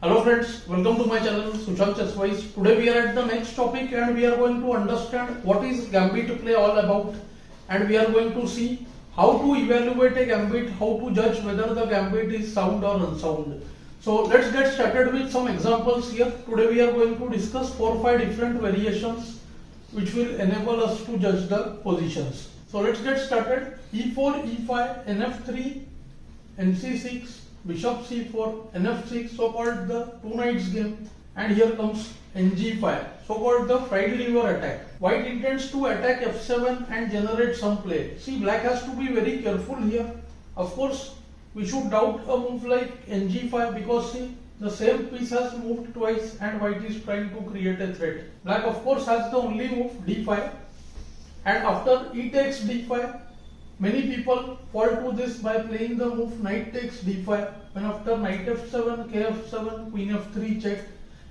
Hello friends, welcome to my channel Sushant. Today we are at the next topic and we are going to understand what is Gambit play all about, and we are going to see how to evaluate a Gambit, how to judge whether the Gambit is sound or unsound. So let's get started with some examples here. Today we are going to discuss 4 or 5 different variations which will enable us to judge the positions. So let's get started. E4, E5, NF3, NC6, Bishop C4, NF6, so called the two knights game, and here comes NG5, so called the fried liver attack. White intends to attack F7 and generate some play. See, black has to be very careful here. Of course, we should doubt a move like NG5 because see, the same piece has moved twice and white is trying to create a threat. Black of course has the only move D5, and after E takes D5, many people fall to this by playing the move knight takes d5. When after knight f7, kf7, queen f3 check,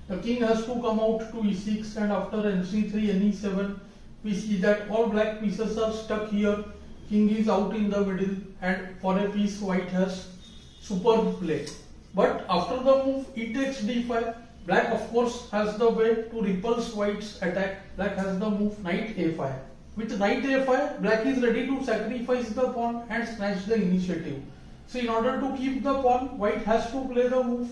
the king has to come out to e6, and after nc3, ne7, we see that all black pieces are stuck here. King is out in the middle, and for a piece white has superb play. But after the move e takes d5, black of course has the way to repulse white's attack. Black has the move knight a5. With knight a5, black is ready to sacrifice the pawn and snatch the initiative. So in order to keep the pawn, white has to play the move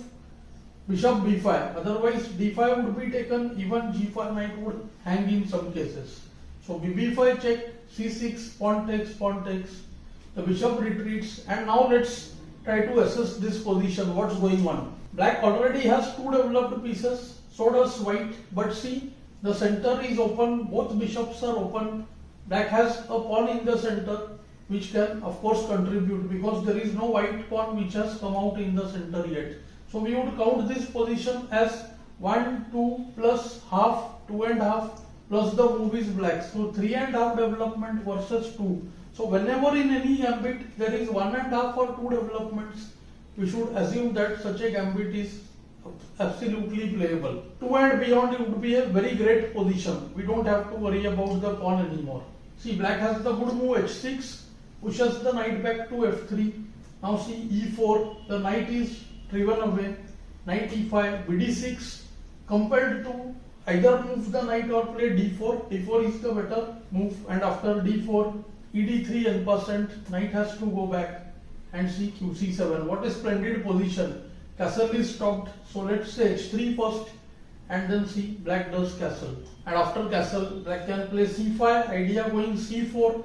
bishop b5. Otherwise d5 would be taken, even g5 knight would hang in some cases. So bb5 check, c6, pawn takes, the bishop retreats, and now let's try to assess this position, what's going on. Black already has 2 developed pieces, so does white, but see, the center is open, both bishops are open. Black has a pawn in the center which can of course contribute because there is no white pawn which has come out in the center yet. So we would count this position as 1, 2 plus half, 2 and half plus the move is black. So 3 and half development versus 2. So whenever in any gambit there is 1 and half or 2 developments, we should assume that such a gambit is absolutely playable. 2 and beyond would be a very great position. We don't have to worry about the pawn anymore. See, black has the good move h6, pushes the knight back to f3. Now see e4, the knight is driven away. Knight e5, bd6, compelled to either move the knight or play d4. d4 is the better move, and after d4, ed3 en passant, knight has to go back, and see qc7. What a splendid position. Castle is stopped, so let's say h3 first, and then see black does castle, and after castle black can play c5, idea going c4.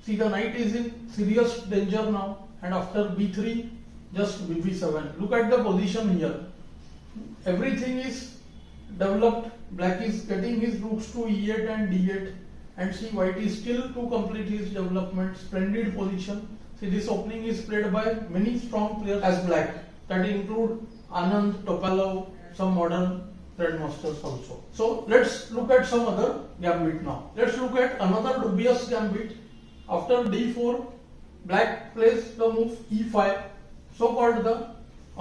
See, the knight is in serious danger now, and after b3 just bb7. Look at the position here, everything is developed. Black is getting his rooks to e8 and d8, and see white is still to complete his development. Splendid position. See, this opening is played by many strong players as black, that include Anand, Topalov, some modern grandmasters also. So let's look at some other gambit now. Let's look at another dubious gambit. After d4, black plays the move e5, so called the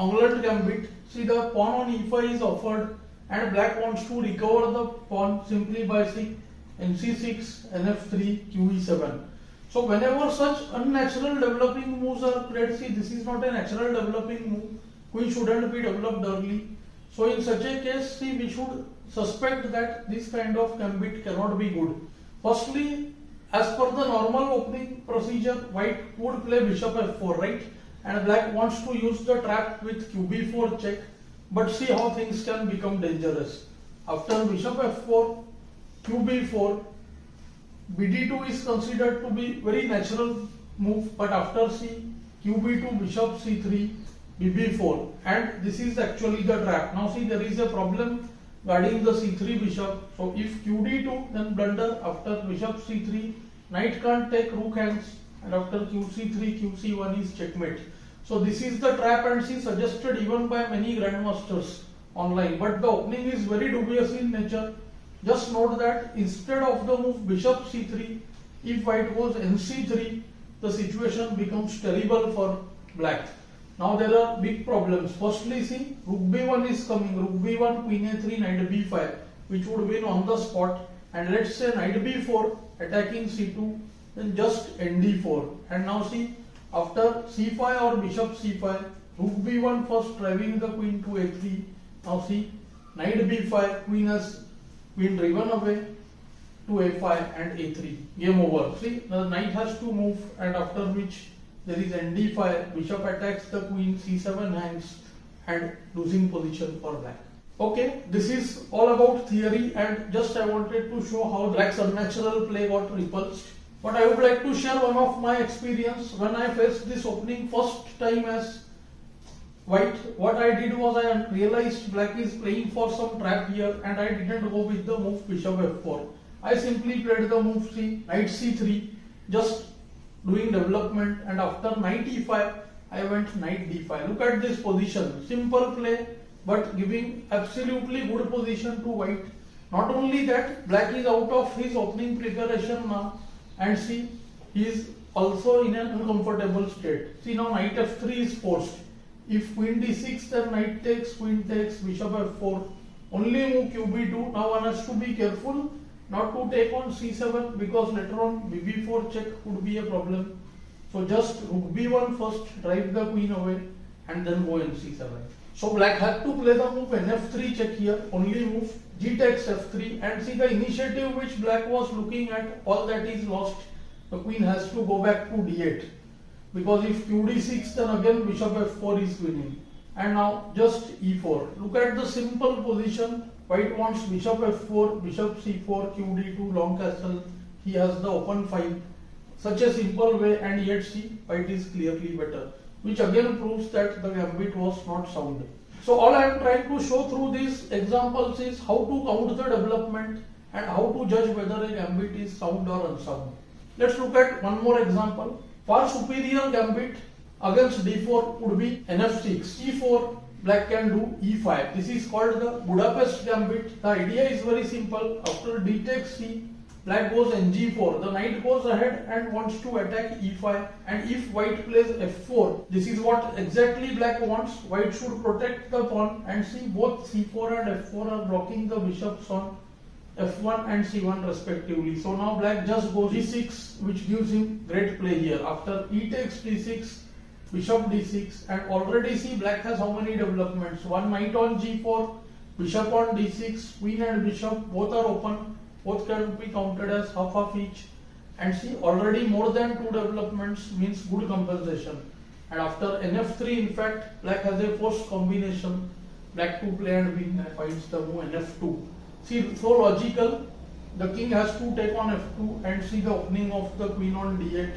England gambit. See, the pawn on e5 is offered, and black wants to recover the pawn simply by nc6, nf3, qe7. So whenever such unnatural developing moves are played, see, this is not a natural developing move. Queen shouldn't be developed early. So in such a case, see, we should suspect that this kind of gambit cannot be good. Firstly, as per the normal opening procedure, white would play bishop f4, right? And black wants to use the trap with qb4 check. But see how things can become dangerous. After bishop f4, qb4, bd2 is considered to be very natural move, but after c, qb2, bishop c3, bb4, and this is actually the trap. Now see, there is a problem guarding the c3 bishop. So if qd2, then blunder. After bishop c3, knight can't take, rook hangs, and after qc3, qc1 is checkmate. So this is the trap, and see, suggested even by many grandmasters online, but the opening is very dubious in nature. Just note that instead of the move bishop c3, if white goes nc3, the situation becomes terrible for black. Now there are big problems. Firstly, see, rook b1 is coming, rook b1, queen a3, knight b5, which would win on the spot, and let's say knight b4 attacking c2, then just nd4. And now see, after c5 or bishop c5, rook b1 first driving the queen to a3, Now see, knight b5, queen has been driven away to a5 and a3. Game over. See, the knight has to move, and after which there is nd5, bishop attacks the queen, c7 hangs, and losing position for black. Okay, this is all about theory, and just I wanted to show how black's unnatural play got repulsed. But I would like to share one of my experience when I faced this opening first time as white. What I did was I realized black is playing for some trap here, and I didn't go with the move bishop f4. I simply played the move knight c3, just doing development, and after knight e5 I went knight d5. Look at this position, simple play but giving absolutely good position to white. Not only that, black is out of his opening preparation now, and see, he is also in an uncomfortable state. See, now knight f3 is forced. If queen d6, then knight takes, queen takes, bishop f4. Only move qb2. Now one has to be careful not to take on c7, because later on bb4 check could be a problem. So just rook b1 first, drive the queen away, and then go in c7. So black had to play the move nf3 check here, only move g takes f3, and see the initiative which black was looking at, all that is lost. The queen has to go back to d8, because if qd6, then again bishop f4 is winning. And now just e4. Look at the simple position. White wants bishop f4, bishop c4, qd2, long castle. He has the open file. Such a simple way, and yet see, white is clearly better, which again proves that the gambit was not sound. So all I am trying to show through these examples is how to count the development and how to judge whether a gambit is sound or unsound. Let's look at one more example. Far superior gambit against d4 would be nf6. c4, black can do e5. This is called the Budapest gambit. The idea is very simple. After d takes c, black goes ng4. The knight goes ahead and wants to attack e5. And if white plays f4, this is what exactly black wants. White should protect the pawn, and see, both c4 and f4 are blocking the bishops on f1 and c1 respectively. So now black just goes d6, which gives him great play here. After e takes d6, bishop d6, and already see black has how many developments? One knight on g4, bishop on d6, queen and bishop both are open. Both can be counted as half each, and see, already more than two developments means good compensation. And after nf3, in fact, black has a forced combination, black to play and win, and finds the move nf2. See, so logical. The king has to take on f2, and see the opening of the queen on d8.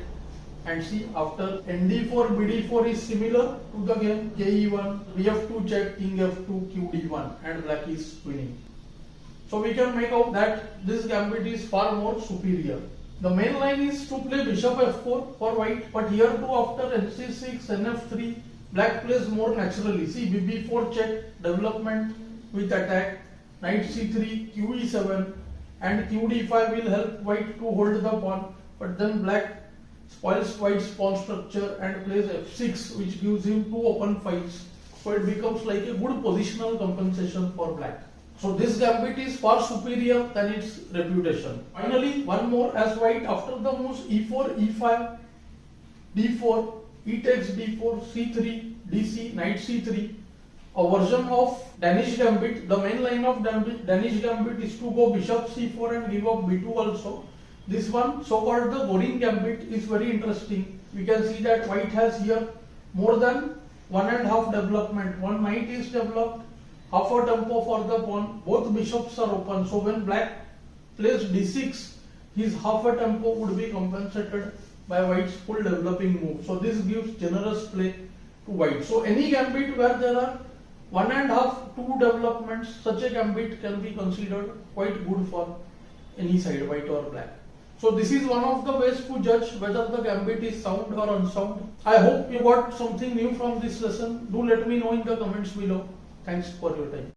And see, after nd4, bd4 is similar to the game ke1, bf2 check, king f2, qd1, and black is winning. So we can make out that this gambit is far more superior. The main line is to play bishop f4 for white, but here too after nc6, nf3, black plays more naturally. See, bb4 check, development with attack, knight c3, qe7, and qd5 will help white to hold the pawn, but then black spoils white's pawn structure and plays f6, which gives him two open files. So it becomes like a good positional compensation for black. So this gambit is far superior than its reputation. Finally, one more, as white after the moves e4, e5, d4, e takes d4, c3, dc, knight c3, a version of Danish gambit. The main line of Danish gambit is to go bishop c4 and give up b2 also. This one, so-called the boring gambit, is very interesting. We can see that white has here more than 1.5 development. One knight is developed, half a tempo for the pawn, both bishops are open. So when black plays d6, his half a tempo would be compensated by white's full developing move. So this gives generous play to white. So any gambit where there are 1.5, 2 developments, such a gambit can be considered quite good for any side, white or black. So this is one of the ways to judge whether the gambit is sound or unsound. I hope you got something new from this lesson. Do let me know in the comments below. Thanks for your time.